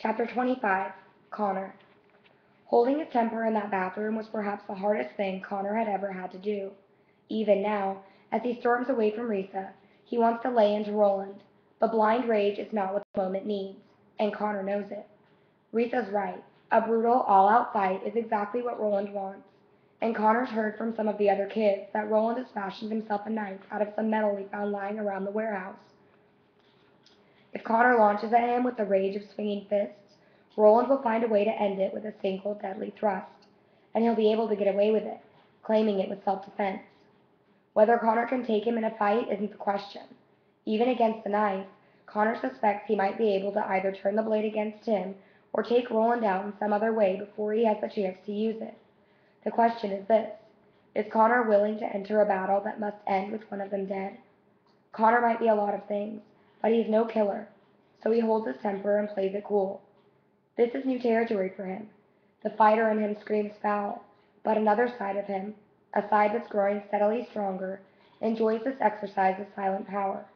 Chapter 25. Connor. Holding his temper in that bathroom was perhaps the hardest thing Connor had ever had to do. Even now, as he storms away from Risa, he wants to lay into Roland, but blind rage is not what the moment needs, and Connor knows it. Risa's right. A brutal, all-out fight is exactly what Roland wants, and Connor's heard from some of the other kids that Roland has fashioned himself a knife out of some metal he found lying around the warehouse. If Connor launches at him with the rage of swinging fists, Roland will find a way to end it with a single deadly thrust, and he'll be able to get away with it, claiming it was self-defense. Whether Connor can take him in a fight isn't the question. Even against the knife, Connor suspects he might be able to either turn the blade against him or take Roland out in some other way before he has the chance to use it. The question is this: is Connor willing to enter a battle that must end with one of them dead? Connor might be a lot of things, but he's no killer, so he holds his temper and plays it cool. This is new territory for him. The fighter in him screams foul, but another side of him, a side that's growing steadily stronger, enjoys this exercise of silent power.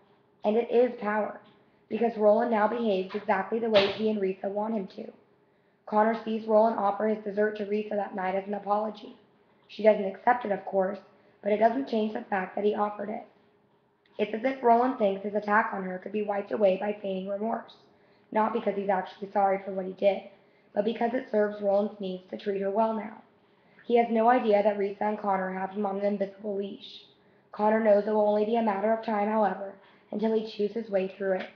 And it is power, because Roland now behaves exactly the way he and Risa want him to. Connor sees Roland offer his dessert to Risa that night as an apology. She doesn't accept it, of course, but it doesn't change the fact that he offered it. It's as if Roland thinks his attack on her could be wiped away by feigning remorse, not because he's actually sorry for what he did, but because it serves Roland's needs to treat her well now. He has no idea that Risa and Connor have him on an invisible leash. Connor knows it will only be a matter of time, however, until he chews his way through it.